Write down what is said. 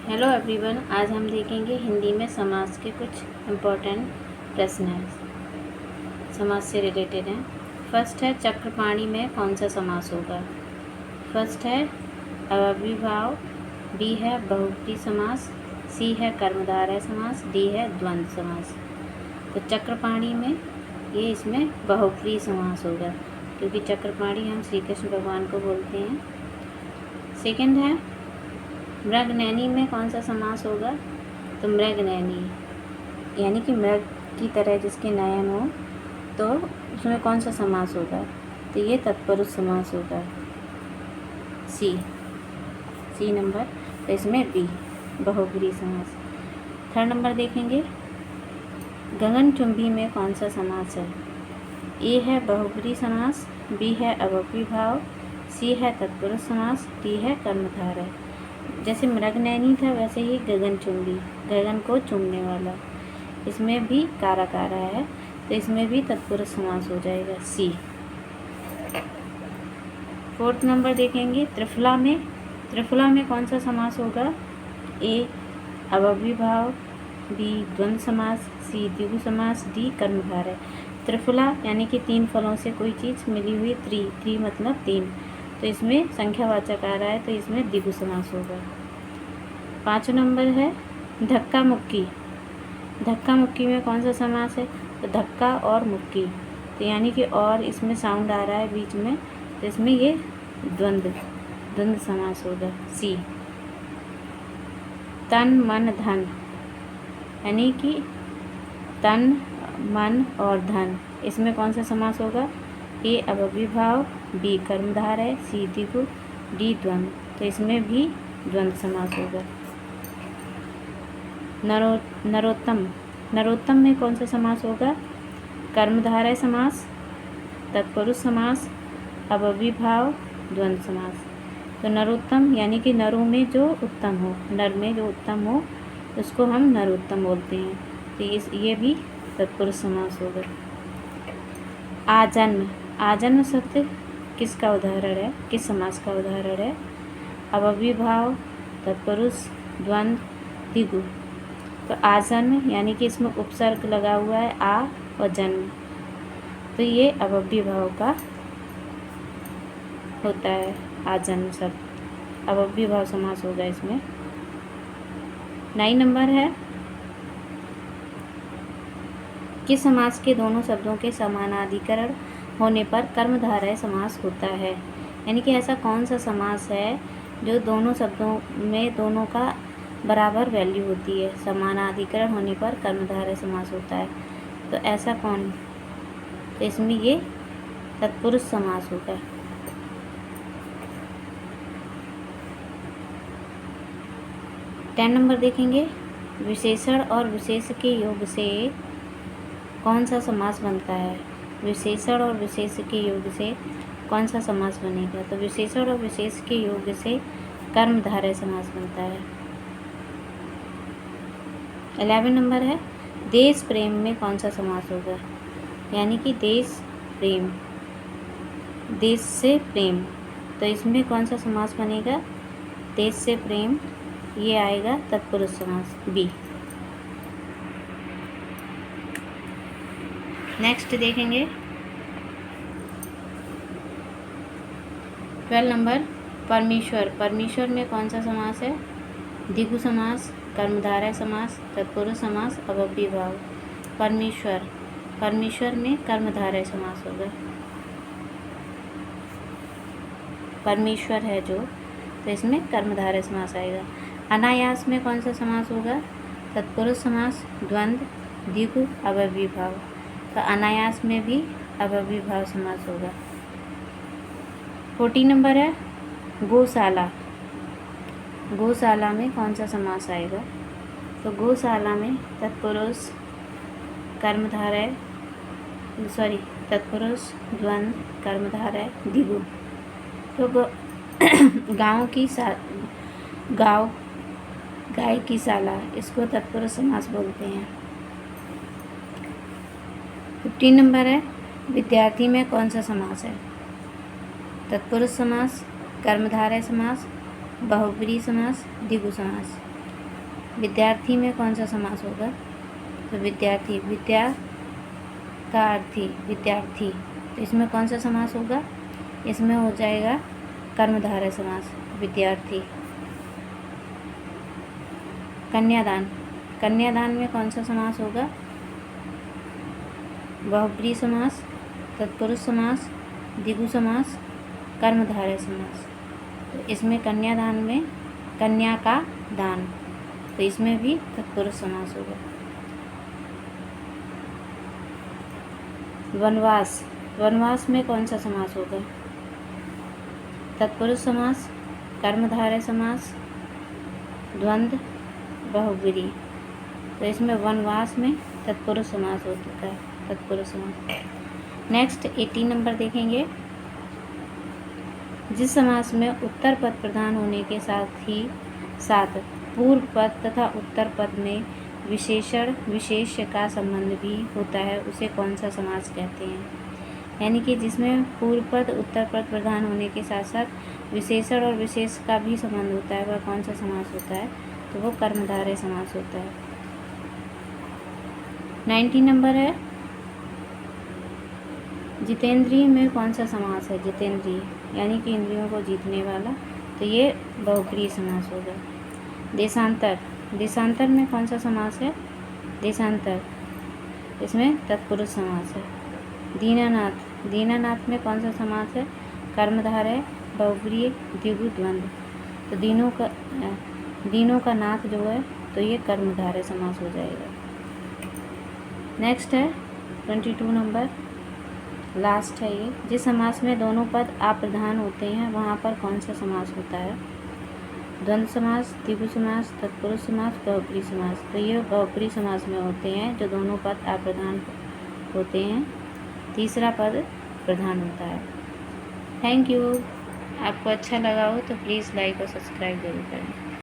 Hello everyone, आज हम देखेंगे हिंदी में समास के कुछ इम्पोर्टेंट प्रश्न हैं, समास से रिलेटेड हैं। फर्स्ट है चक्रपाणी में कौन सा समास होगा। फर्स्ट है अव्ययीभाव, बी है बहुव्रीहि समास, सी है कर्मधारय समास, डी है द्वंद्व समास। तो चक्रपाणी में ये इसमें बहुव्रीहि समास होगा, क्योंकि चक्रपाणी हम श्री कृष्ण भगवान को बोलते हैं। सेकंड है मृगनयनी में कौन सा समास होगा। तो मृगनयनी यानी कि मृग की तरह जिसके नयन हो, तो उसमें कौन सा समास होगा। तो ये तत्पुरुष समास होगा, सी नंबर। तो इसमें बी बहुव्रीहि समास। थर्ड नंबर देखेंगे गगनचुंबी में कौन सा समास है। ए है बहुव्रीहि समास, बी है अव्ययीभाव, सी है तत्पुरुष समास, डी है कर्मधारय। जैसे मृगनयनी था वैसे ही गगनचुंबी, गगन को चूमने वाला, इसमें भी कारा कारा है, तो इसमें भी तत्पुरुष समास हो जाएगा, सी। फोर्थ नंबर देखेंगे त्रिफला में कौन सा समास होगा। ए अव्ययीभाव, बी द्वंद्व समास, सी द्विगु समास, डी कर्मधारय। त्रिफला यानी कि 3 फलों से कोई चीज़ मिली हुई, त्रि मतलब 3, तो इसमें संख्यावाचक आ रहा है, तो इसमें द्विगु समास होगा। 5 नंबर है धक्का मुक्की में कौन सा समास है। तो धक्का और मुक्की, तो यानी कि और इसमें साउंड आ रहा है बीच में, तो इसमें ये द्वंद्व समास होगा, सी। तन मन धन यानी कि तन मन और धन, इसमें कौन सा समास होगा। ए अव्ययीभाव, बी कर्मधारय, सी द्विगु, डी द्वंद्व, तो इसमें भी द्वंद्व समास होगा। नरोत्तम में कौन सा समास होगा। कर्मधारय समास, तत्पुरुष समास, अव्ययीभाव, द्वंद्व समास। तो नरोत्तम यानी कि नरों में जो उत्तम हो, नर में जो उत्तम हो उसको हम नरोत्तम बोलते हैं, तो ये भी तत्पुरुष समास होगा। आजन्म शब्द किसका उदाहरण है, किस समास का उदाहरण है। अव्ययीभाव, तत्पुरुष, द्वंद्व, द्विगु। तो आजन्म यानी कि इसमें उपसर्ग लगा हुआ है आ और जन्म, तो ये अव्ययीभाव का होता है। आजन्म शब्द अव्ययीभाव समास होगा इसमें। 9 नंबर है किस समास के दोनों शब्दों के समानाधिकरण होने पर कर्मधारय समास होता है। यानी कि ऐसा कौन सा समास है जो दोनों शब्दों में दोनों का बराबर वैल्यू होती है, समानाधिकरण होने पर कर्मधारय समास होता है। तो ऐसा कौन, तो इसमें ये तत्पुरुष समास होगा। टेन नंबर देखेंगे विशेषण और विशेष के योग से कौन सा समास बनता है। विशेषण और विशेष के योग से कौन सा समास बनेगा। तो विशेषण और विशेष के योग से कर्मधारय समास बनता है। 11 नंबर है देश प्रेम में कौन सा समास होगा। यानी कि देश प्रेम, देश से प्रेम, तो इसमें कौन सा समास बनेगा। देश से प्रेम, ये आएगा तत्पुरुष समास, बी। नेक्स्ट देखेंगे 12 नंबर परमेश्वर में कौन सा समास है। द्विगु समास, कर्मधारय समास, तत्पुरुष समास, अव्ययीभाव। परमेश्वर में कर्मधारय समास होगा। परमेश्वर है जो, तो इसमें कर्मधारय समास आएगा। अनायास में कौन सा समास होगा। तत्पुरुष समास, द्वंद्व, द्विगु, अव्ययीभाव। तो अनायास में भी अव्ययीभाव समास होगा। 14 नंबर है गौशाला में कौन सा समास आएगा। तो गौशाला में तत्पुरुष, तत्पुरुष, द्वंद्व, कर्मधारय, द्विगु। तो गाय की शाला, इसको तत्पुरुष समास बोलते हैं। 15 नंबर है विद्यार्थी में कौन सा समास है। तत्पुरुष समास, कर्मधारय समास, बहुव्रीहि समास, द्विगु समास। विद्यार्थी में कौन सा समास होगा? तो विद्यार्थी, विद्या का अर्थी विद्यार्थी, तो इसमें कौन सा समास होगा? इसमें हो जाएगा कर्मधारय समास, विद्यार्थी। कन्यादान, कन्यादान में कौन सा समास होगा? बहुब्रीहि समास, तत्पुरुष समास, द्विगु समास, कर्मधारय समास। तो इसमें कन्यादान में कन्या का दान, तो इसमें भी तत्पुरुष समास होगा। वनवास, वनवास में कौन सा समास होगा? तत्पुरुष समास, कर्मधारय समास, द्वंद्व, बहुब्रीहि। तो इसमें वनवास में तत्पुरुष समास होता है, तत्पुरुष समास। नेक्स्ट 18 नंबर देखेंगे। जिस समास में उत्तर पद प्रधान होने के साथ ही साथ पूर्व पद तथा उत्तर पद में विशेषण विशेष्य का संबंध भी होता है, उसे कौन सा समास कहते हैं? यानी कि जिसमें पूर्व पद उत्तर पद प्रधान होने के साथ साथ विशेषण और विशेष का भी संबंध होता है, वह कौन सा समास होता है? तो वो कर्मधारय समास होता है। 19 नंबर है, जितेंद्रिय में कौन सा समास है? जितेंद्रिय यानी कि इंद्रियों को जीतने वाला, तो ये बहुब्रीहि समास होगा। देशांतर, देशांतर में कौन सा समास है? देशांतर, इसमें तत्पुरुष समास है। दीनानाथ, दीनानाथ में कौन सा समास है? कर्मधारय, बहुब्रीहि, द्विगु, द्वंद्व। तो दीनों का नाथ जो है, तो ये कर्मधारय समास हो जाएगा। नेक्स्ट है 22 नंबर, लास्ट है ये। जिस समास में दोनों पद अप्रधान होते हैं, वहाँ पर कौन सा समास होता है? द्वंद्व समास, द्विगु समास, तत्पुरुष समास, बहुब्रीहि समास। तो ये बहुब्रीहि समास में होते हैं जो दोनों पद अप्रधान होते हैं, तीसरा पद प्रधान होता है। Thank you. आपको अच्छा लगा हो तो प्लीज़ लाइक और सब्सक्राइब जरूर करें।